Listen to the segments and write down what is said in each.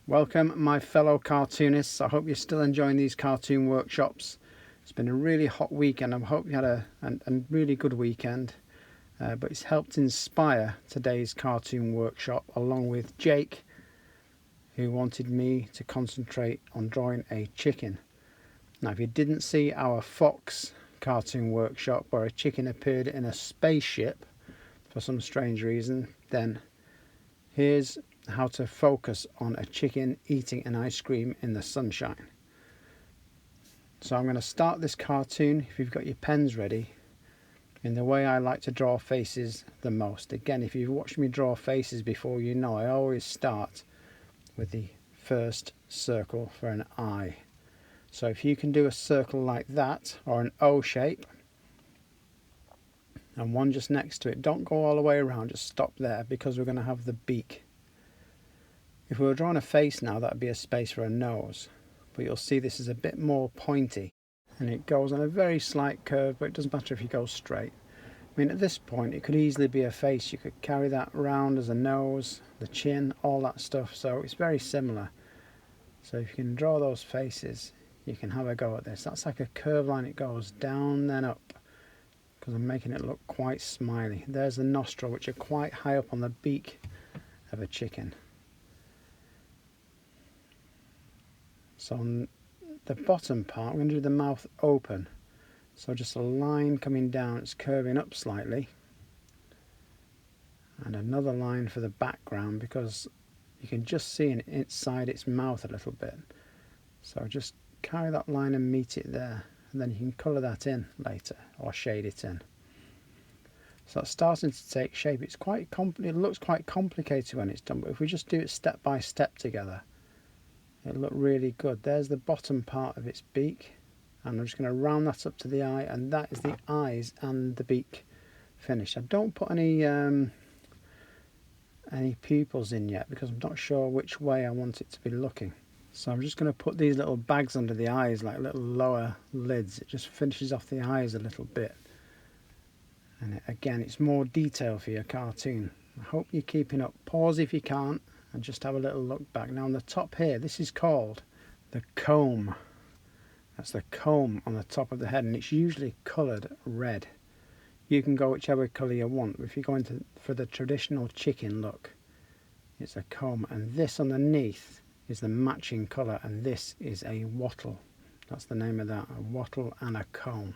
Welcome my fellow cartoonists. I hope you're still enjoying these cartoon workshops. It's been a really hot weekend. I hope you had a really good weekend. But it's helped inspire today's cartoon workshop, along with Jake, who wanted me to concentrate on drawing a chicken. Now, if you didn't see our Fox cartoon workshop where a chicken appeared in a spaceship for some strange reason, then here's how to focus on a chicken eating an ice cream in the sunshine. So I'm going to start this cartoon, if you've got your pens ready, in the way I like to draw faces the most. Again, if you've watched me draw faces before, you know I always start with the first circle for an eye. So if you can do a circle like that, or an O shape, and one just next to it, don't go all the way around, just stop there, because we're going to have the beak. If we were drawing a face now, that would be a space for a nose, but you'll see this is a bit more pointy, and it goes on a very slight curve, but it doesn't matter if you go straight. I mean, at this point it could easily be a face. You could carry that round as a nose, the chin, all that stuff, so it's very similar. So if you can draw those faces, you can have a go at this. That's like a curved line, it goes down then up, because I'm making it look quite smiley. There's the nostril, which are quite high up on the beak of a chicken. So on the bottom part, I'm going to do the mouth open. So just a line coming down, it's curving up slightly. And another line for the background, because you can just see inside its mouth a little bit. So just carry that line and meet it there. And then you can colour that in later, or shade it in. So that's starting to take shape. It looks quite complicated when it's done, but if we just do it step by step together, it'll look really good. There's the bottom part of its beak, and I'm just going to round that up to the eye, and that is the eyes and the beak finished. I don't put any pupils in yet, because I'm not sure which way I want it to be looking. So I'm just going to put these little bags under the eyes, like little lower lids. It just finishes off the eyes a little bit. And again, it's more detail for your cartoon. I hope you're keeping up. Pause if you can't, and just have a little look back. Now on the top here, this is called the comb. That's the comb on the top of the head, and it's usually coloured red. You can go whichever colour you want, but if you're going for the traditional chicken look, it's a comb. And this underneath is the matching colour, and this is a wattle. That's the name of that, a wattle and a comb.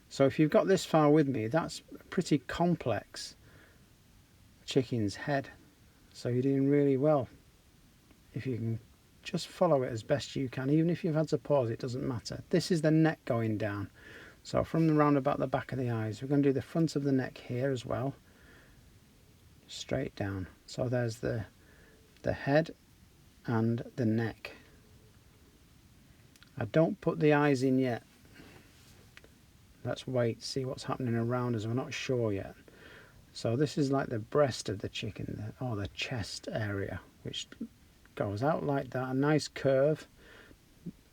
So if you've got this far with me, that's a pretty complex chicken's head. So you're doing really well. If you can just follow it as best you can, even if you've had to pause, it doesn't matter. This is the neck going down. So from the round about the back of the eyes, we're going to do the front of the neck here as well, straight down. So there's the head and the neck. I don't put the eyes in yet. Let's wait, see what's happening around us. We're not sure yet. So this is like the breast of the chicken, or the chest area, which goes out like that, a nice curve.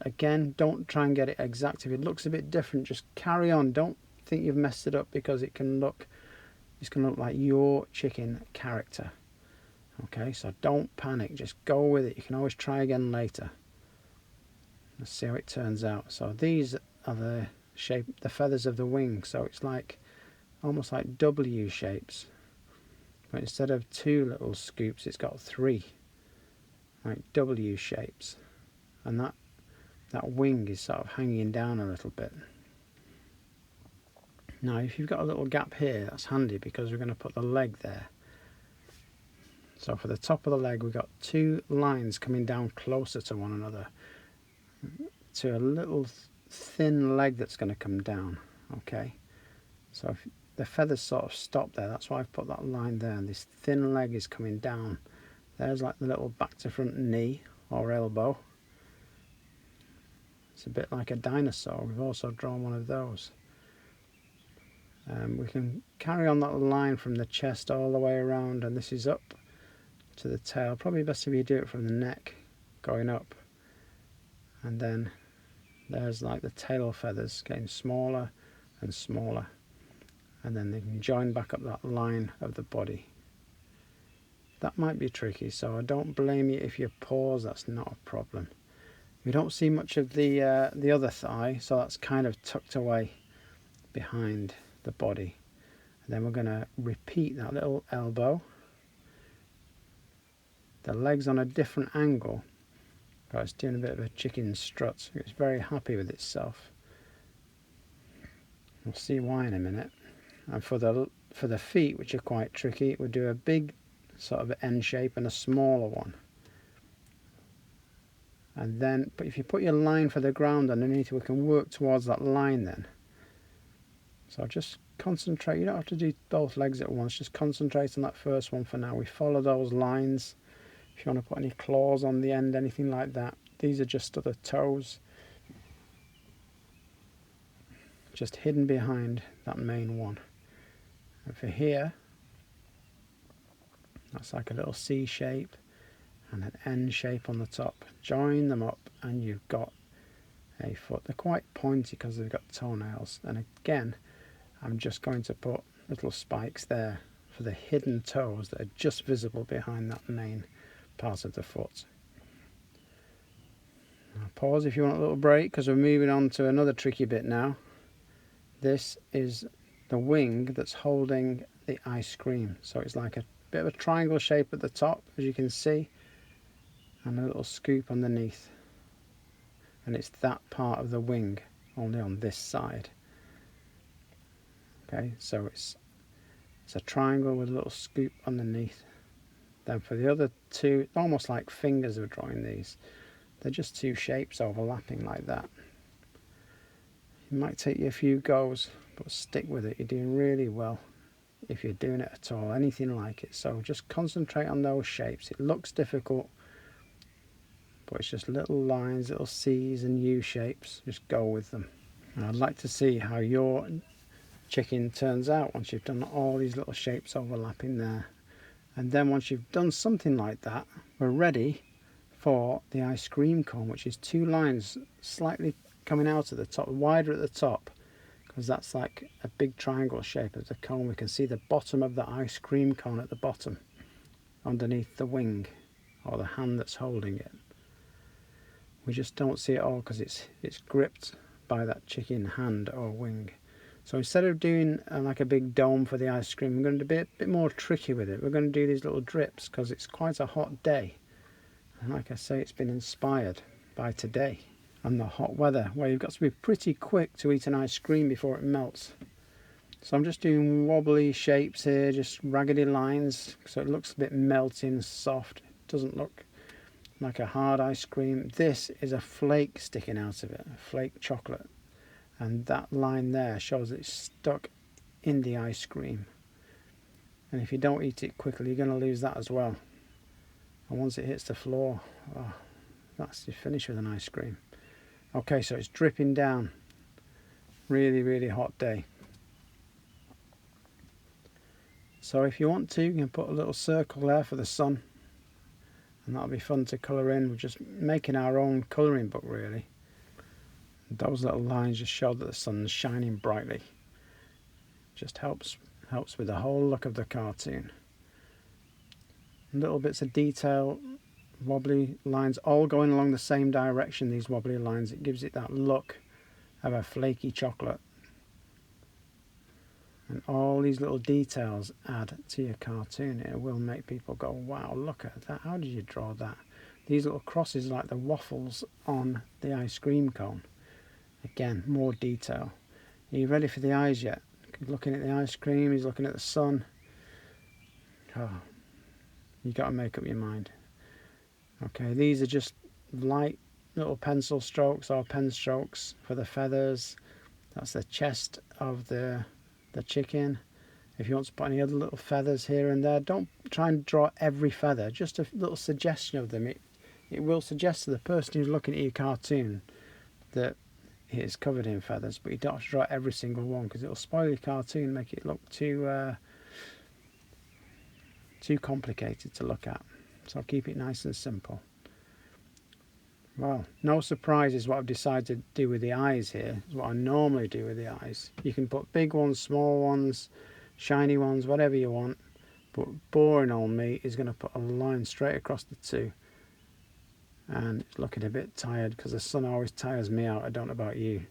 Again, don't try and get it exact. If it looks a bit different, just carry on. Don't think you've messed it up, because it's going to look like your chicken character. Okay, so don't panic, just go with it. You can always try again later. Let's see how it turns out. So these are the shape, the feathers of the wing. So it's like almost like W shapes, but instead of 2 little scoops, it's got 3, like W shapes, and that wing is sort of hanging down a little bit. Now if you've got a little gap here, that's handy, because we're going to put the leg there. So for the top of the leg, we've got 2 lines coming down closer to one another, to a little thin leg that's going to come down. Okay, so if the feathers sort of stop there, that's why I've put that line there, and this thin leg is coming down. There's like the little back to front knee or elbow. It's a bit like a dinosaur. We've also drawn one of those. We can carry on that line from the chest all the way around, and this is up to the tail. Probably best if you do it from the neck going up, and then there's like the tail feathers getting smaller and smaller, and then they can join back up that line of the body. that might be tricky, so I don't blame you if you pause, that's not a problem. We don't see much of the other thigh, so that's kind of tucked away behind the body. And then we're going to repeat that little elbow. The leg's on a different angle. Oh, it's doing a bit of a chicken strut. It's very happy with itself. We'll see why in a minute. And for the feet, which are quite tricky, we'll do a big sort of N shape and a smaller one. And then, but if you put your line for the ground underneath, we can work towards that line then. So just concentrate. You don't have to do both legs at once. Just concentrate on that first one for now. We follow those lines. If you want to put any claws on the end, anything like that. These are just other toes. Just hidden behind that main one. And for here, that's like a little C shape and an N shape on the top. Join them up and you've got a foot. They're quite pointy because they've got toenails. And again, I'm just going to put little spikes there for the hidden toes that are just visible behind that main part of the foot. Now pause if you want a little break, because we're moving on to another tricky bit now. This is the wing that's holding the ice cream. So it's like a bit of a triangle shape at the top, as you can see, and a little scoop underneath. And it's that part of the wing, only on this side. Okay, so it's a triangle with a little scoop underneath. Then for the other two, almost like fingers we're drawing these. They're just two shapes overlapping like that. It might take you a few goes, but stick with it. You're doing really well if you're doing it at all, anything like it. So just concentrate on those shapes. It looks difficult, but it's just little lines, little C's and U shapes. Just go with them. And I'd like to see how your chicken turns out once you've done all these little shapes overlapping there. And then once you've done something like that, we're ready for the ice cream cone, which is two lines slightly coming out at the top, wider at the top, because that's like a big triangle shape of the cone. We can see the bottom of the ice cream cone at the bottom, underneath the wing, or the hand that's holding it. We just don't see it all because it's gripped by that chicken hand or wing. So instead of doing like a big dome for the ice cream, we're going to be a bit more tricky with it. We're going to do these little drips because it's quite a hot day. And like I say, it's been inspired by today and the hot weather, where you've got to be pretty quick to eat an ice cream before it melts. So I'm just doing wobbly shapes here, just raggedy lines, so it looks a bit melty and soft. It doesn't look like a hard ice cream. This is a flake sticking out of it, a flake chocolate. And that line there shows that it's stuck in the ice cream. And if you don't eat it quickly, you're going to lose that as well. And once it hits the floor, oh, that's you finish with an ice cream. Okay, so it's dripping down. Really, really hot day. So if you want to, you can put a little circle there for the sun. And that'll be fun to colour in. We're just making our own colouring book, really. Those little lines just show that the sun's shining brightly. Just helps with the whole look of the cartoon. Little bits of detail, wobbly lines, all going along the same direction, these wobbly lines. It gives it that look of a flaky chocolate. And all these little details add to your cartoon. It will make people go, wow, look at that. How did you draw that? These little crosses like the waffles on the ice cream cone. Again, more detail. Are you ready for the eyes yet? Looking at the ice cream, he's looking at the sun. Oh, you got to make up your mind. Okay, these are just light little pencil strokes or pen strokes for the feathers. That's the chest of the chicken. If you want to put any other little feathers here and there, don't try and draw every feather, just a little suggestion of them. It will suggest to the person who's looking at your cartoon that it is covered in feathers, but you don't have to draw every single one because it'll spoil your cartoon, make it look too complicated to look at. So keep it nice and simple. Well, no surprises what I've decided to do with the eyes here. Is what I normally do with the eyes. You can put big ones, small ones, shiny ones, whatever you want. but boring old me is going to put a line straight across the two. And it's looking a bit tired because the sun always tires me out. I don't know about you,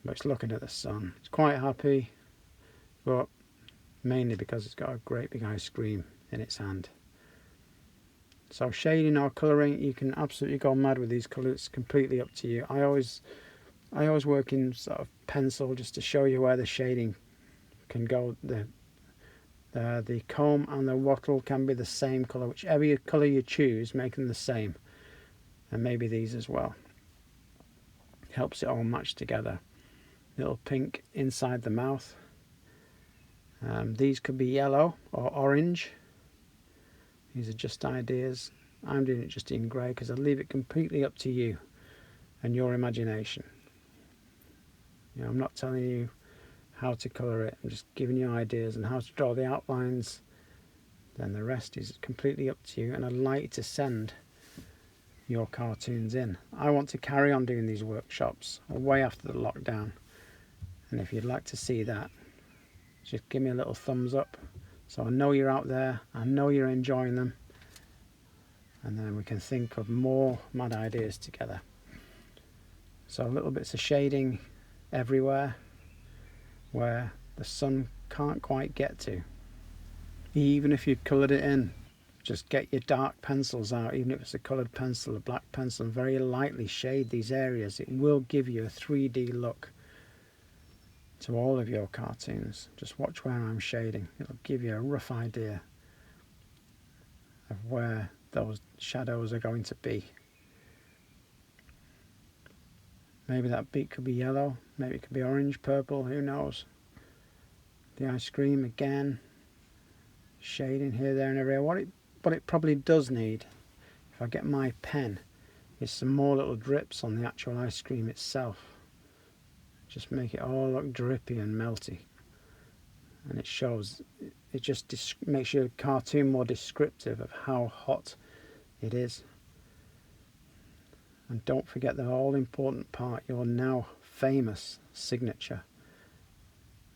but it's looking at the sun. It's quite happy, but mainly because it's got a great big ice cream in its hand. So shading or colouring, you can absolutely go mad with these colours. It's completely up to you. I always work in sort of pencil just to show you where the shading can go. The comb and the wattle can be the same colour. Whichever colour you choose, make them the same. And maybe these as well. Helps it all match together. Little pink inside the mouth. These could be yellow or orange. These are just ideas. I'm doing it just in grey because I leave it completely up to you and your imagination. You know, I'm not telling you how to colour it. I'm just giving you ideas and how to draw the outlines. Then the rest is completely up to you, and I'd like you to send your cartoons in. I want to carry on doing these workshops way after the lockdown, and if you'd like to see that, just give me a little thumbs up so I know you're out there, I know you're enjoying them, and then we can think of more mad ideas together. So little bits of shading everywhere where the sun can't quite get to. Even if you've coloured it in, just get your dark pencils out, even if it's a coloured pencil, a black pencil, and very lightly shade these areas. It will give you a 3D look to all of your cartoons. Just watch where I'm shading. It'll give you a rough idea of where those shadows are going to be. Maybe that beak could be yellow, maybe it could be orange, purple, who knows. The ice cream again, shading here, there and everywhere. What it probably does need, if I get my pen, is some more little drips on the actual ice cream itself. Just make it all look drippy and melty. And it shows, it just makes your cartoon more descriptive of how hot it is. And don't forget the all important part, your now famous signature.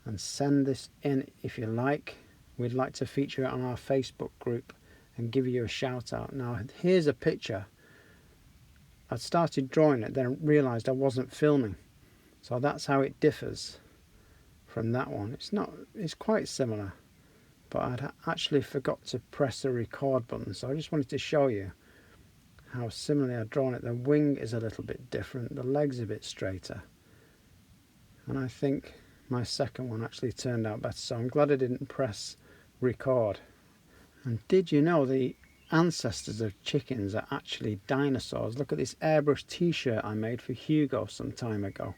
And send this in if you like. We'd like to feature it on our Facebook group and give you a shout out. Now here's a picture. I started drawing it, then realised I wasn't filming. So that's how it differs from that one. It's quite similar, but I'd actually forgot to press the record button. So I just wanted to show you how similarly I've drawn it. The wing is a little bit different, the leg's a bit straighter. And I think my second one actually turned out better. So I'm glad I didn't press record. And did you know the ancestors of chickens are actually dinosaurs? Look at this airbrush t-shirt I made for Hugo some time ago.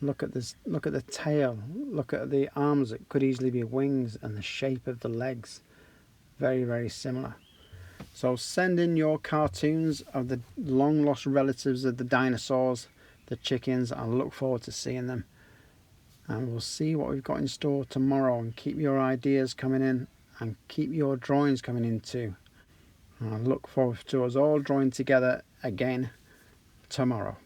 Look at this, look at the tail, look at the arms that could easily be wings, and the shape of the legs. Very, very similar. So send in your cartoons of the long lost relatives of the dinosaurs, the chickens. I look forward to seeing them. And we'll see what we've got in store tomorrow, and keep your ideas coming in and keep your drawings coming in too. And I look forward to us all drawing together again tomorrow.